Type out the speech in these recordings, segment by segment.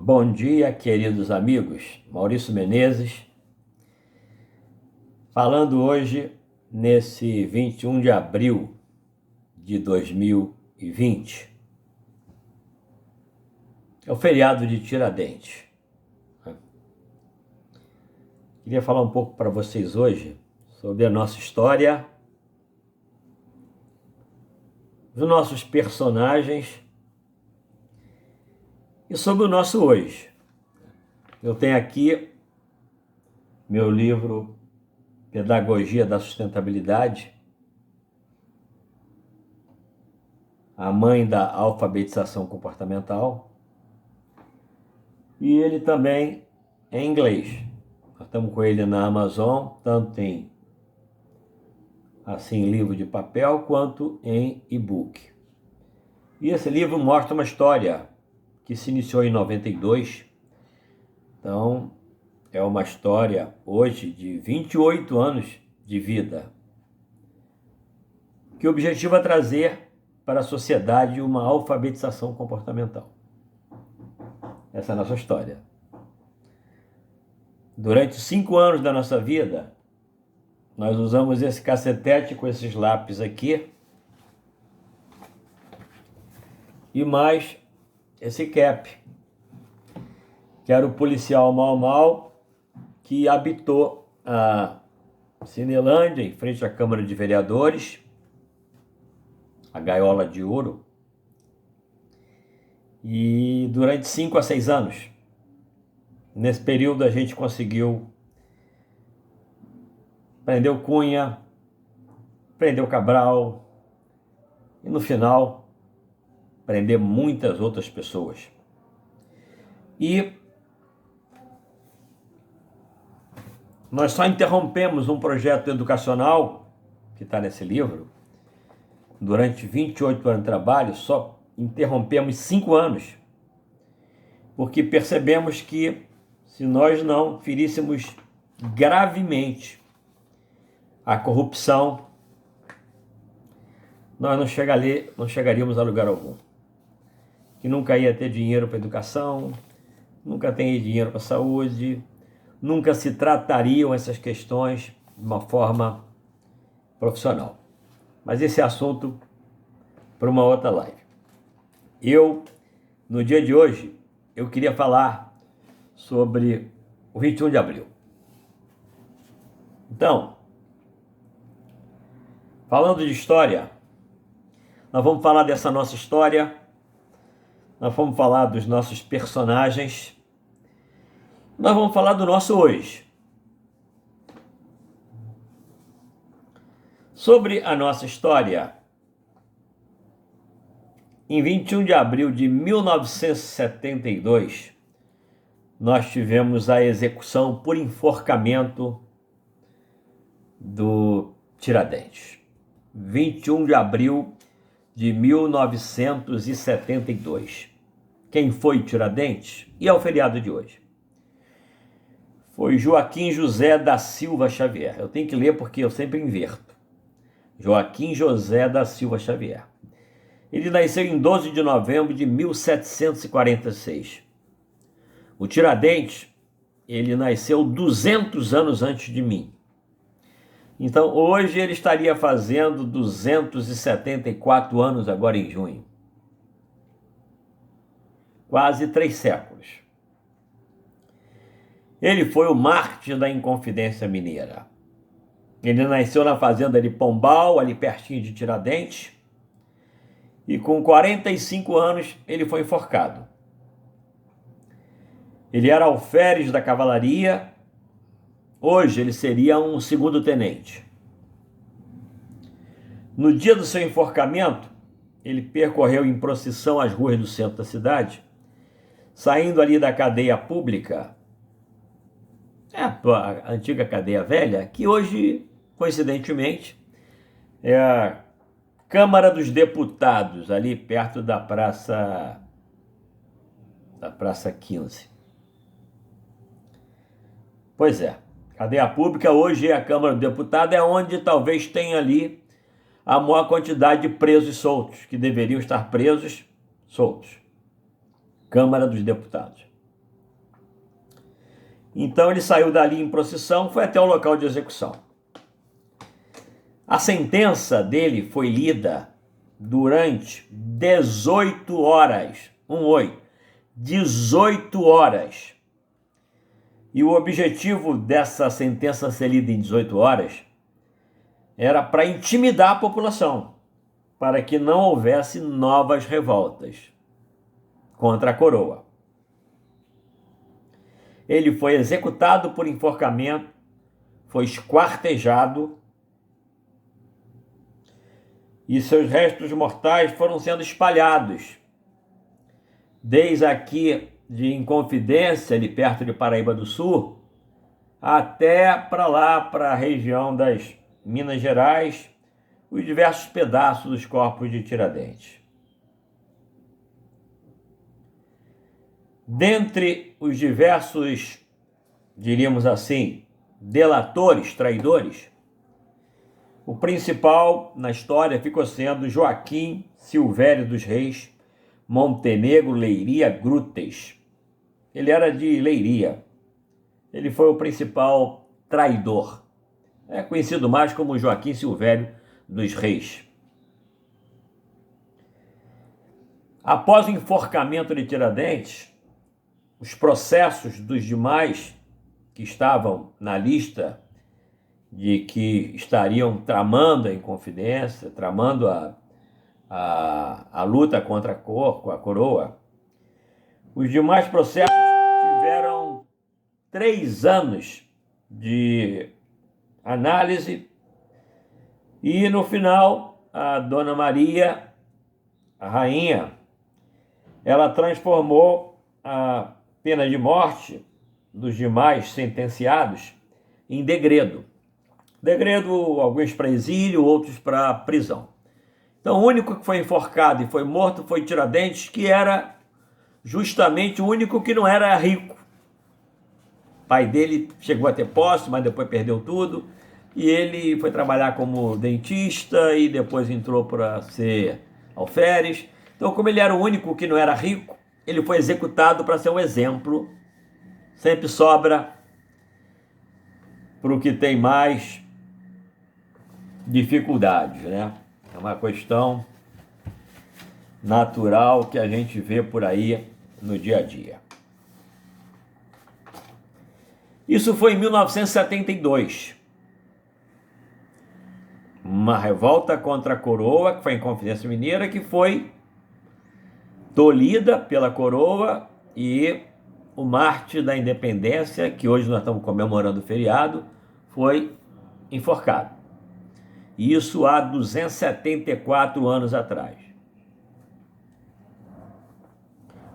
Bom dia, queridos amigos. Maurício Menezes, falando hoje, nesse 21 de abril de 2020. É o feriado de Tiradentes. Queria falar um pouco para vocês hoje sobre a nossa história, dos nossos personagens e sobre o nosso hoje. Eu tenho aqui meu livro Pedagogia da Sustentabilidade, a mãe da alfabetização comportamental, e ele também é em inglês. Nós estamos com ele na Amazon, tanto em livro de papel quanto em e-book. E esse livro mostra uma história que se iniciou em 92. Então, é uma história hoje de 28 anos de vida, que objetiva trazer para a sociedade uma alfabetização comportamental. Essa é a nossa história. Durante 5 anos da nossa vida, nós usamos esse cacetete com esses lápis aqui e mais esse cap, que era o policial Mau que habitou a Cinelândia, em frente à Câmara de Vereadores, a Gaiola de Ouro, e durante 5 a 6 anos. Nesse período a gente conseguiu prender o Cunha, prender o Cabral e no final prender muitas outras pessoas. E nós só interrompemos um projeto educacional que está nesse livro. Durante 28 anos de trabalho, só interrompemos 5 anos, porque percebemos que se nós não feríssemos gravemente a corrupção, nós não chegaríamos a lugar algum. Que nunca ia ter dinheiro para educação, nunca tem dinheiro para saúde, nunca se tratariam essas questões de uma forma profissional. Mas esse é assunto para uma outra live. No dia de hoje, eu queria falar sobre o 21 de abril. Então, falando de história, nós vamos falar dessa nossa história, nós vamos falar dos nossos personagens, nós vamos falar do nosso hoje. Sobre a nossa história, em 21 de abril de 1972, nós tivemos a execução por enforcamento do Tiradentes. 21 de abril de 1972. Quem foi Tiradentes? E é o feriado de hoje. Foi Joaquim José da Silva Xavier. Eu tenho que ler porque eu sempre inverto. Joaquim José da Silva Xavier. Ele nasceu em 12 de novembro de 1746. O Tiradentes, ele nasceu 200 anos antes de mim. Então, hoje ele estaria fazendo 274 anos agora em junho. Quase 3 séculos. Ele foi o mártir da Inconfidência Mineira. Ele nasceu na fazenda de Pombal, ali pertinho de Tiradentes, e com 45 anos ele foi enforcado. Ele era alferes da cavalaria, hoje ele seria um segundo-tenente. No dia do seu enforcamento, ele percorreu em procissão as ruas do centro da cidade, saindo ali da cadeia pública, a antiga cadeia velha, que hoje, coincidentemente, é a Câmara dos Deputados, ali perto da Praça 15. Pois é, cadeia pública hoje é a Câmara dos Deputados, é onde talvez tenha ali a maior quantidade de presos soltos, que deveriam estar presos, soltos. Câmara dos Deputados. Então ele saiu dali em procissão, foi até o local de execução. A sentença dele foi lida durante 18 horas. 18 horas. E o objetivo dessa sentença ser lida em 18 horas era para intimidar a população, para que não houvesse novas revoltas contra a coroa. Ele foi executado por enforcamento, foi esquartejado e seus restos mortais foram sendo espalhados, desde aqui de Inconfidência, ali perto de Paraíba do Sul, até para lá, para a região das Minas Gerais, os diversos pedaços dos corpos de Tiradentes. Dentre os diversos, diríamos assim, delatores, traidores, o principal na história ficou sendo Joaquim Silvério dos Reis Montenegro Leiria Grutes. Ele era de Leiria. Ele foi o principal traidor. É conhecido mais como Joaquim Silvério dos Reis. Após o enforcamento de Tiradentes, os processos dos demais que estavam na lista de que estariam tramando a Inconfidência, tramando a luta contra a coroa, os demais processos tiveram 3 anos de análise e, no final, a Dona Maria, a rainha, ela transformou a pena de morte dos demais sentenciados em degredo. Degredo, alguns para exílio, outros para prisão. Então, o único que foi enforcado e foi morto foi Tiradentes, que era justamente o único que não era rico. O pai dele chegou a ter posse, mas depois perdeu tudo. E ele foi trabalhar como dentista e depois entrou para ser alferes. Então, como ele era o único que não era rico, ele foi executado para ser um exemplo. Sempre sobra para o que tem mais dificuldades, né? É uma questão natural que a gente vê por aí no dia a dia. Isso foi em 1972. Uma revolta contra a coroa, que foi em Inconfidência Mineira, que foi tolhida pela coroa, e o mártir da independência, que hoje nós estamos comemorando o feriado, foi enforcado. Isso há 274 anos atrás.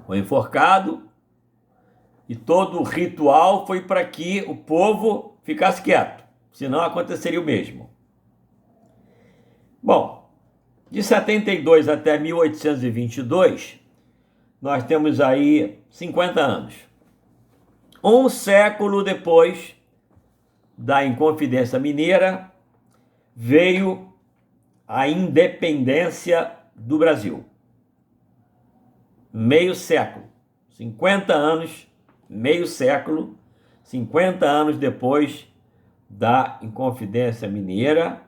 Foi enforcado e todo o ritual foi para que o povo ficasse quieto, senão aconteceria o mesmo. Bom, de 72 até 1822, nós temos aí 50 anos. Um século depois da Inconfidência Mineira, veio a independência do Brasil. Meio século, 50 anos, meio século, 50 anos depois da Inconfidência Mineira,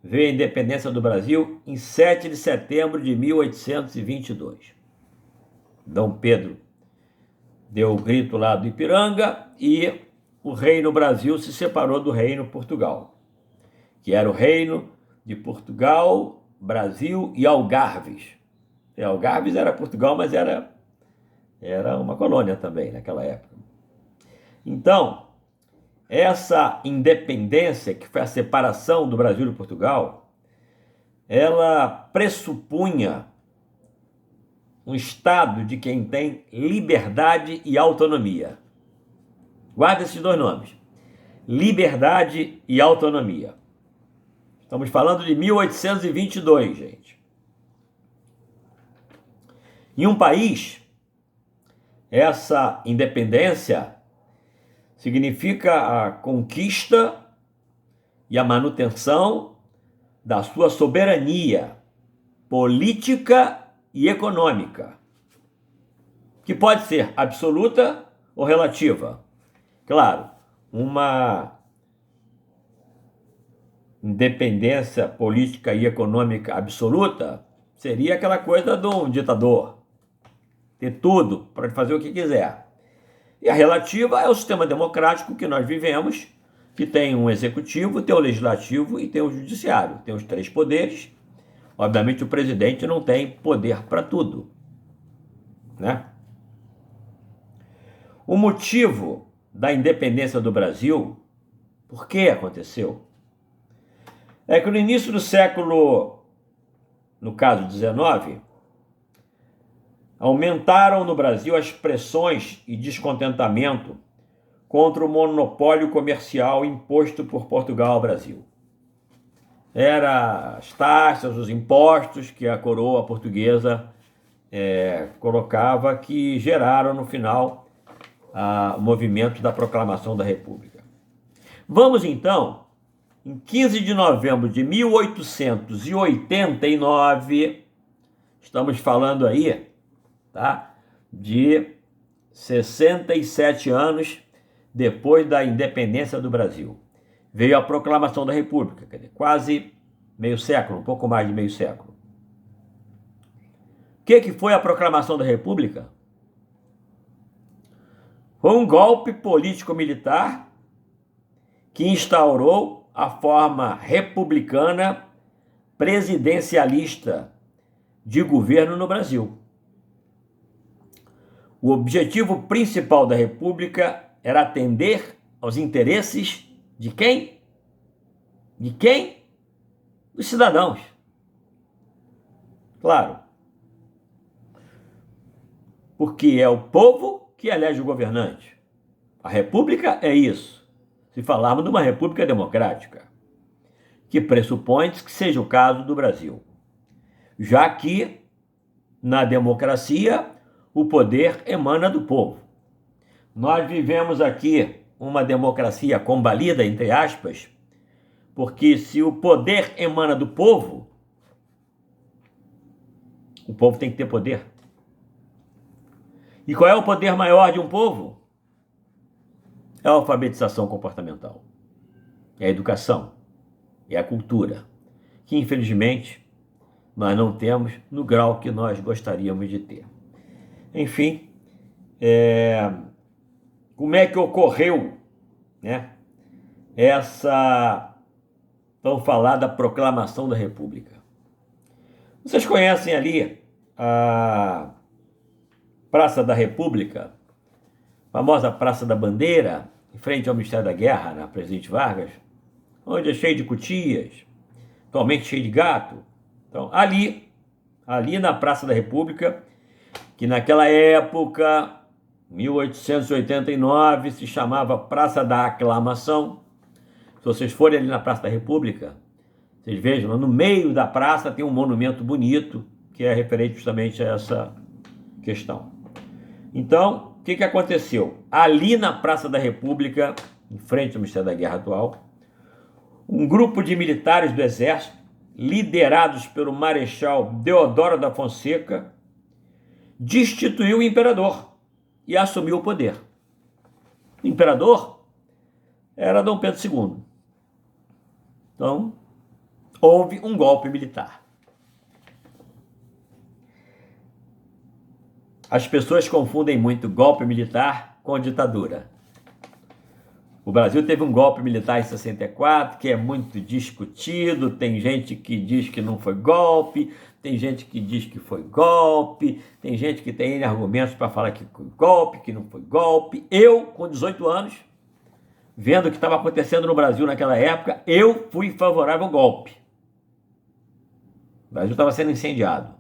veio a independência do Brasil em 7 de setembro de 1822. Dom Pedro deu o grito lá do Ipiranga e o Reino Brasil se separou do Reino Portugal, que era o Reino de Portugal, Brasil e Algarves. E Algarves era Portugal, mas era uma colônia também naquela época. Então, essa independência, que foi a separação do Brasil e Portugal, ela pressupunha um estado de quem tem liberdade e autonomia. Guarda esses 2 nomes: liberdade e autonomia. Estamos falando de 1822, gente. Em um país, essa independência significa a conquista e a manutenção da sua soberania política e econômica, que pode ser absoluta ou relativa. Claro, uma independência política e econômica absoluta seria aquela coisa de um ditador, ter tudo para fazer o que quiser. E a relativa é o sistema democrático que nós vivemos, que tem um executivo, tem o legislativo e tem o judiciário, tem os três poderes. Obviamente o presidente não tem poder para tudo, né? O motivo da independência do Brasil, por que aconteceu? É que no início do século, no caso 19, aumentaram no Brasil as pressões e descontentamento contra o monopólio comercial imposto por Portugal ao Brasil. Eram as taxas, os impostos que a coroa portuguesa colocava, que geraram no final o movimento da proclamação da República. Vamos então, em 15 de novembro de 1889, estamos falando aí, tá, de 67 anos depois da independência do Brasil. Veio a proclamação da República, quer dizer, quase meio século, um pouco mais de meio século. O que foi a proclamação da República? Foi um golpe político-militar que instaurou a forma republicana presidencialista de governo no Brasil. O objetivo principal da República era atender aos interesses de quem? De quem? Dos cidadãos. Claro. Porque é o povo que elege o governante. A República é isso. Se falarmos de uma república democrática, que pressupõe que seja o caso do Brasil. Já que, na democracia, o poder emana do povo. Nós vivemos aqui uma democracia combalida, entre aspas, porque se o poder emana do povo, o povo tem que ter poder. E qual é o poder maior de um povo? É a alfabetização comportamental, é a educação, é a cultura, que infelizmente nós não temos no grau que nós gostaríamos de ter. Enfim, como é que ocorreu, né, essa tão falada proclamação da República? Vocês conhecem ali a Praça da República, famosa Praça da Bandeira, em frente ao Ministério da Guerra, na Presidente Vargas, onde é cheio de cutias, atualmente cheio de gato. Então, ali na Praça da República, que naquela época, 1889, se chamava Praça da Aclamação. Se vocês forem ali na Praça da República, vocês vejam, no meio da praça tem um monumento bonito, que é referente justamente a essa questão. Então, o que aconteceu? Ali na Praça da República, em frente ao Ministério da Guerra atual, um grupo de militares do Exército, liderados pelo Marechal Deodoro da Fonseca, destituiu o imperador e assumiu o poder. O imperador era Dom Pedro II. Então, houve um golpe militar. As pessoas confundem muito golpe militar com ditadura. O Brasil teve um golpe militar em 64, que é muito discutido. Tem gente que diz que não foi golpe, tem gente que diz que foi golpe, tem gente que tem argumentos para falar que foi golpe, que não foi golpe. Eu, com 18 anos, vendo o que estava acontecendo no Brasil naquela época, eu fui favorável ao golpe. O Brasil estava sendo incendiado.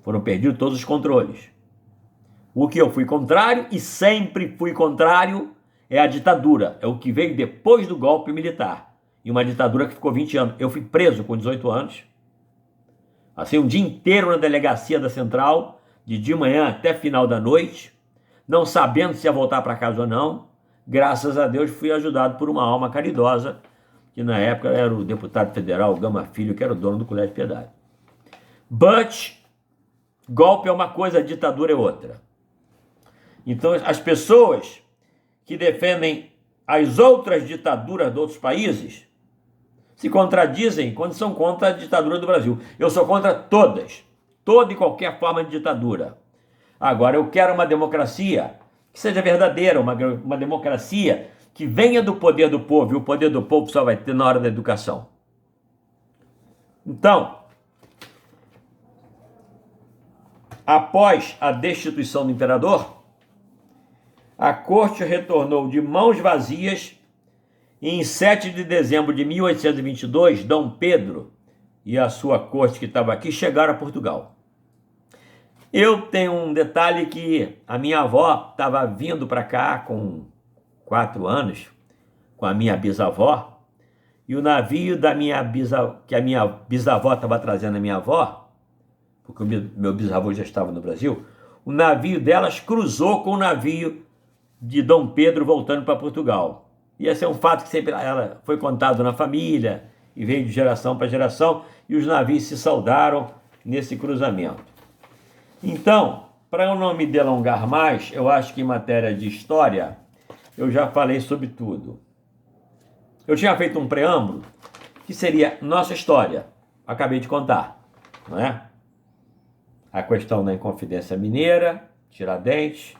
Foram perdidos todos os controles. O que eu fui contrário, e sempre fui contrário, é a ditadura. É o que veio depois do golpe militar. E uma ditadura que ficou 20 anos. Eu fui preso com 18 anos. Passei um dia inteiro na delegacia da Central, de manhã até final da noite, não sabendo se ia voltar para casa ou não. Graças a Deus fui ajudado por uma alma caridosa, que na época era o deputado federal Gama Filho, que era o dono do Colégio Piedade. But golpe é uma coisa, ditadura é outra. Então as pessoas que defendem as outras ditaduras de outros países se contradizem quando são contra a ditadura do Brasil. Eu sou contra todas, toda e qualquer forma de ditadura. Agora, eu quero uma democracia que seja verdadeira, uma democracia que venha do poder do povo, e o poder do povo só vai ter na hora da educação. Então, após a destituição do imperador, a corte retornou de mãos vazias e em 7 de dezembro de 1822, Dom Pedro e a sua corte que estava aqui chegaram a Portugal. Eu tenho um detalhe que a minha avó estava vindo para cá com 4 anos, com a minha bisavó, e o navio que a minha bisavó estava trazendo a minha avó, porque o meu bisavô já estava no Brasil, o navio delas cruzou com o navio de Dom Pedro voltando para Portugal. E esse é um fato que sempre ela foi contado na família e veio de geração para geração, e os navios se saudaram nesse cruzamento. Então, para eu não me delongar mais, eu acho que em matéria de história eu já falei sobre tudo. Eu tinha feito um preâmbulo que seria nossa história, acabei de contar, não é? A questão da Inconfidência Mineira, Tiradentes,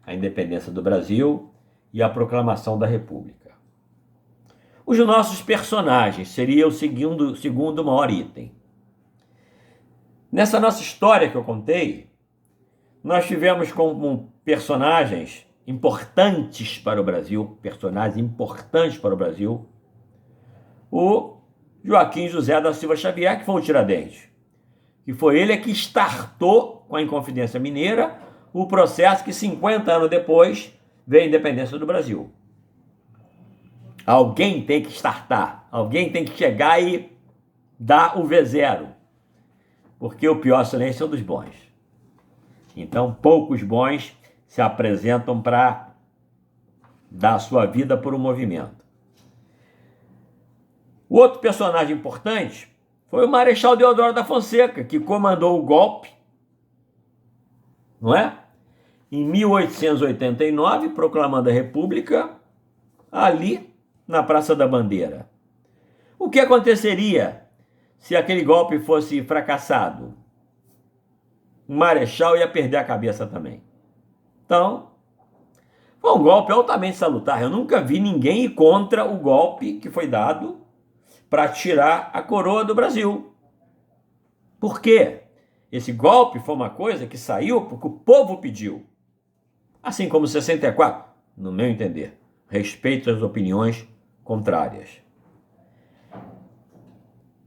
a independência do Brasil e a proclamação da República. Os nossos personagens seria o segundo maior item. Nessa nossa história que eu contei, nós tivemos como personagens importantes para o Brasil, o Joaquim José da Silva Xavier, que foi o Tiradentes. Que foi ele que startou com a Inconfidência Mineira o processo que 50 anos depois veio a independência do Brasil. Alguém tem que startar, alguém tem que chegar e dar o V0, porque o pior silêncio é o dos bons. Então, poucos bons se apresentam para dar sua vida por um movimento. O outro personagem importante foi o Marechal Deodoro da Fonseca, que comandou o golpe, não é? Em 1889, proclamando a República, ali na Praça da Bandeira. O que aconteceria se aquele golpe fosse fracassado? O Marechal ia perder a cabeça também. Então, foi um golpe altamente salutar. Eu nunca vi ninguém ir contra o golpe que foi dado para tirar a coroa do Brasil. Por quê? Esse golpe foi uma coisa que saiu porque o povo pediu. Assim como 64, no meu entender. Respeito às opiniões contrárias.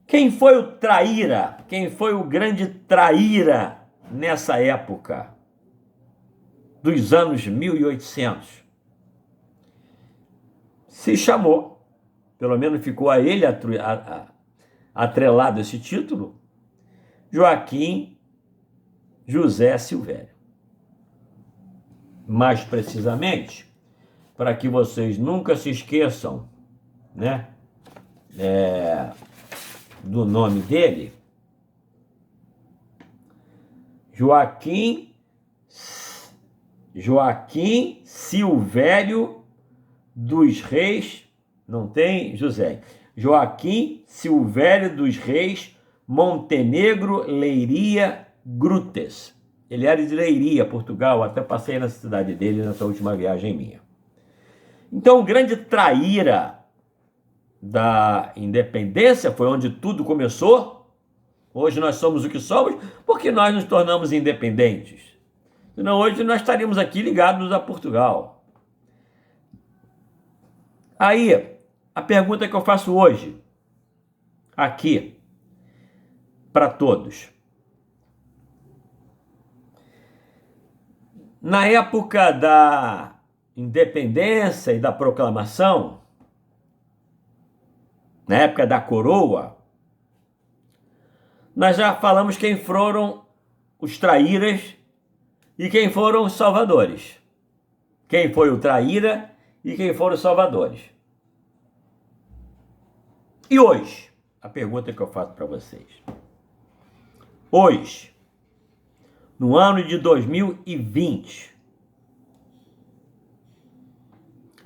Quem foi o traíra? Quem foi o grande traíra nessa época dos anos 1800? Se chamou, pelo menos ficou a ele atrelado esse título, Joaquim José Silvério. Mais precisamente, para que vocês nunca se esqueçam, né, do nome dele, Joaquim Silvério dos Reis, não tem José, Joaquim Silvério dos Reis Montenegro Leiria Grutes. Ele era de Leiria, Portugal, até passei na cidade dele nessa última viagem minha. Então, o grande traíra da independência foi onde tudo começou. Hoje nós somos o que somos porque nós nos tornamos independentes. Senão hoje nós estaríamos aqui ligados a Portugal. Aí, a pergunta que eu faço hoje, aqui, para todos. Na época da independência e da proclamação, na época da coroa, nós já falamos quem foram os traíras e quem foram os salvadores. Quem foi o traíra e quem foram os salvadores. E hoje, a pergunta que eu faço para vocês. Hoje, no ano de 2020,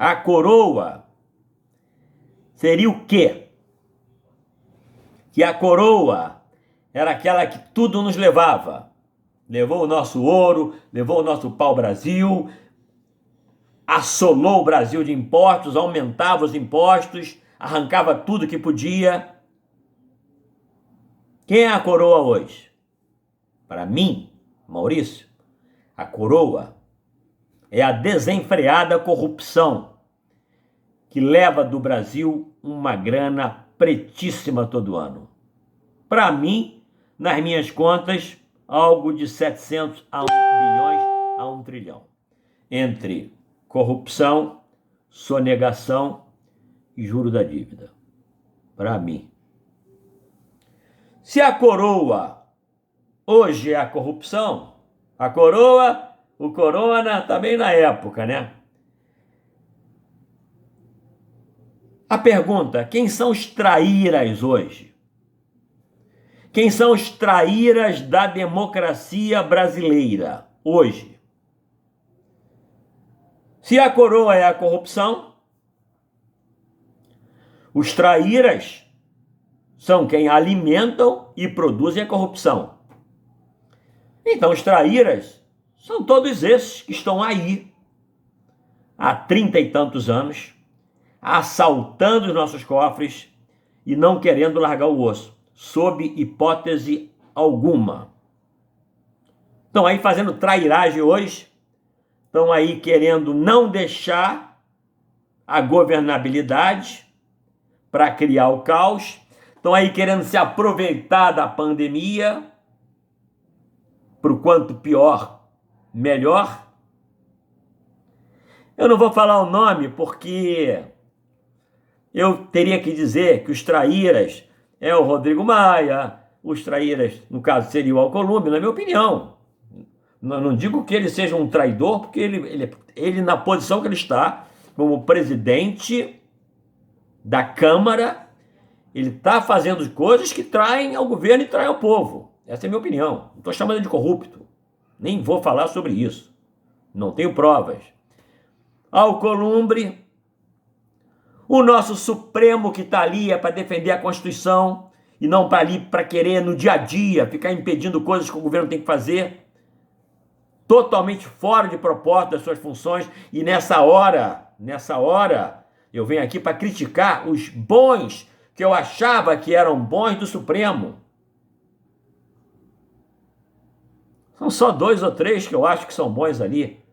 A coroa seria o quê? Que a coroa era aquela que tudo nos levava. Levou o nosso ouro, levou o nosso pau-brasil, assolou o Brasil de impostos, aumentava os impostos, arrancava tudo que podia. Quem é a coroa hoje? Para mim, Maurício, a coroa é a desenfreada corrupção que leva do Brasil uma grana pretíssima todo ano. Para mim, nas minhas contas, algo de 700 a 1 bilhões a 1 trilhão. Entre corrupção, sonegação e juro da dívida. Para mim. Se a coroa hoje é a corrupção, a coroa, o corona também na época, né? A pergunta, quem são os traíras hoje? Quem são os traíras da democracia brasileira hoje? Se a coroa é a corrupção, os traíras são quem alimentam e produzem a corrupção. Então, os traíras são todos esses que estão aí há 30 e tantos anos, assaltando os nossos cofres e não querendo largar o osso, sob hipótese alguma. Estão aí fazendo trairagem hoje, estão aí querendo não deixar a governabilidade para criar o caos, estão aí querendo se aproveitar da pandemia, por quanto pior, melhor. Eu não vou falar o nome porque eu teria que dizer que os traíras é o Rodrigo Maia, os traíras, no caso, seria o Alcolumbre, na minha opinião. Não digo que ele seja um traidor, porque ele na posição que ele está, como presidente da Câmara, ele está fazendo coisas que traem ao governo e traem ao povo. Essa é a minha opinião. Não estou chamando ele de corrupto. Nem vou falar sobre isso. Não tenho provas. Alcolumbre, o nosso Supremo que está ali é para defender a Constituição e não para ali para querer no dia a dia ficar impedindo coisas que o governo tem que fazer, totalmente fora de propósito das suas funções. E nessa hora, eu venho aqui para criticar os bons que eu achava que eram bons do Supremo. São só 2 ou 3 que eu acho que são bons ali.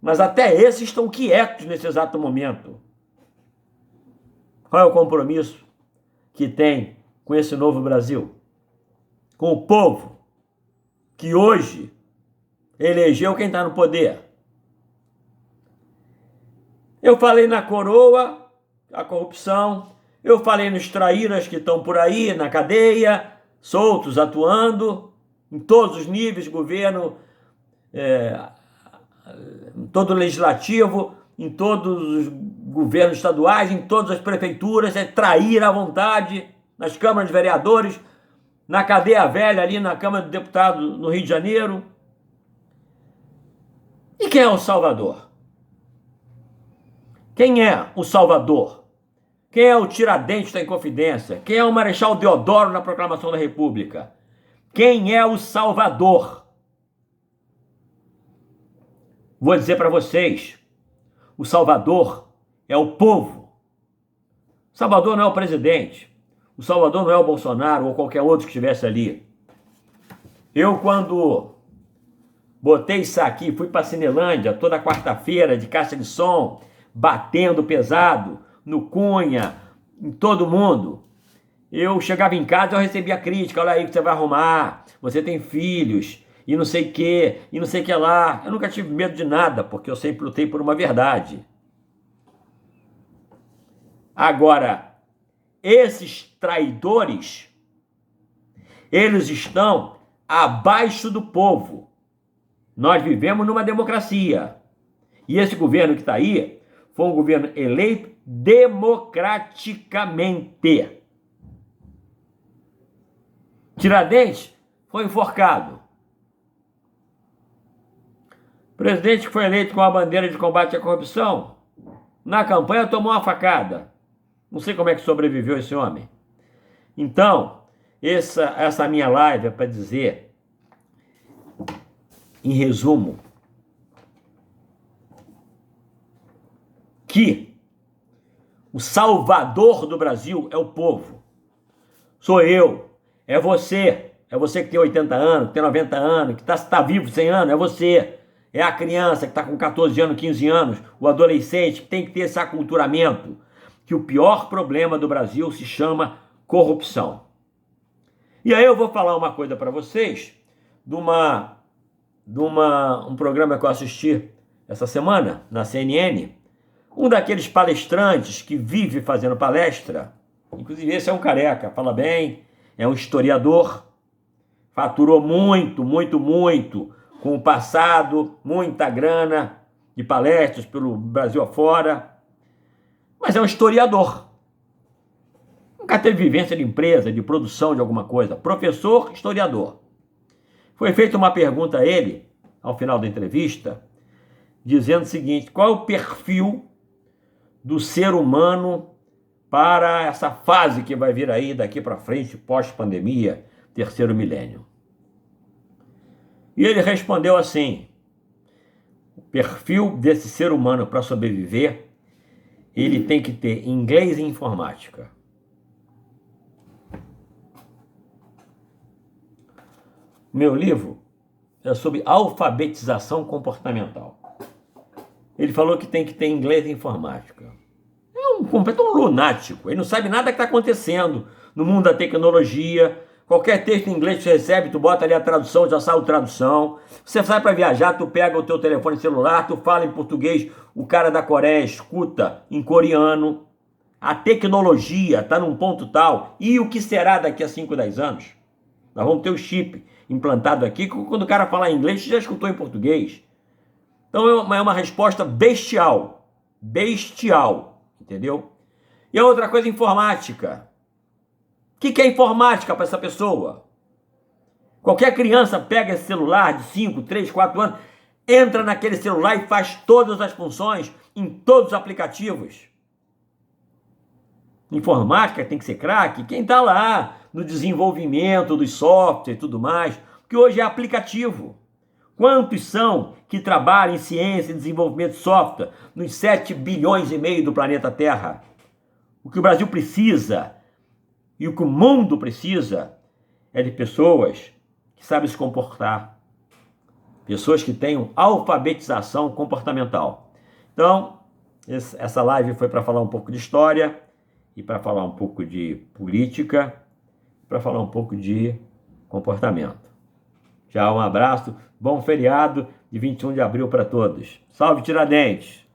Mas até esses estão quietos nesse exato momento. Qual é o compromisso que tem com esse novo Brasil? Com o povo que hoje elegeu quem está no poder. Eu falei na coroa, a corrupção. Eu falei nos traíras que estão por aí na cadeia, soltos, atuando em todos os níveis de governo, em todo o legislativo, em todos os governos estaduais, em todas as prefeituras, trair à vontade, nas câmaras de vereadores, na cadeia velha ali na Câmara de Deputados no Rio de Janeiro. E quem é o Salvador? Quem é o Salvador? Quem é o Tiradentes da Inconfidência? Quem é o Marechal Deodoro na Proclamação da República? Quem é o Salvador? Vou dizer para vocês, o Salvador é o povo. O Salvador não é o presidente. O Salvador não é o Bolsonaro ou qualquer outro que estivesse ali. Eu, quando botei isso aqui, fui para Cinelândia toda quarta-feira de caixa de som, batendo pesado no Cunha, em todo mundo. Eu chegava em casa e eu recebia crítica. Olha aí que você vai arrumar, você tem filhos, e não sei o que, e não sei o que lá. Eu nunca tive medo de nada, porque eu sempre lutei por uma verdade. Agora, esses traidores, eles estão abaixo do povo. Nós vivemos numa democracia. E esse governo que está aí foi um governo eleito democraticamente. Tiradentes foi enforcado. O presidente que foi eleito com a bandeira de combate à corrupção Na campanha tomou uma facada. Não sei como é que sobreviveu esse homem. Então, essa minha live é para dizer, em resumo, que o salvador do Brasil é o povo. Sou eu, é você que tem 80 anos, que tem 90 anos, que está vivo 100 anos, é você. É a criança que está com 14 anos, 15 anos, o adolescente que tem que ter esse aculturamento, que o pior problema do Brasil se chama corrupção. E aí eu vou falar uma coisa para vocês de um programa que eu assisti essa semana na CNN. Um daqueles palestrantes que vive fazendo palestra, inclusive esse é um careca, fala bem, é um historiador, faturou muito com o passado, muita grana de palestras pelo Brasil afora, mas é um historiador. Nunca teve vivência de empresa, de produção de alguma coisa. Professor, historiador. Foi feita uma pergunta a ele, ao final da entrevista, dizendo o seguinte: qual é o perfil do ser humano para essa fase que vai vir aí daqui para frente, pós-pandemia, terceiro milênio? E ele respondeu assim: o perfil desse ser humano para sobreviver, ele tem que ter inglês e informática. Meu livro é sobre alfabetização comportamental. Ele falou que tem que ter inglês e informática. É um completo lunático. Ele não sabe nada que está acontecendo no mundo da tecnologia. Qualquer texto em inglês que você recebe, tu bota ali a tradução, já sai a tradução. Você sai para viajar, tu pega o teu telefone celular, tu fala em português, o cara da Coreia escuta em coreano. A tecnologia está num ponto tal. E o que será daqui a 5, 10 anos? Nós vamos ter o chip implantado aqui, quando o cara falar inglês, você já escutou em português. Então é uma resposta bestial, entendeu? E a outra coisa, informática. O que é informática para essa pessoa? Qualquer criança pega esse celular de 5, 3, 4 anos, entra naquele celular e faz todas as funções em todos os aplicativos. Informática tem que ser craque quem está lá no desenvolvimento dos softwares e tudo mais, que hoje é aplicativo. Quantos são que trabalham em ciência e desenvolvimento de software nos 7 bilhões e meio do planeta Terra? O que o Brasil precisa e o que o mundo precisa é de pessoas que sabem se comportar, pessoas que tenham alfabetização comportamental. Então, essa live foi para falar um pouco de história e para falar um pouco de política, para falar um pouco de comportamento. Tchau, um abraço, bom feriado de 21 de abril para todos. Salve Tiradentes!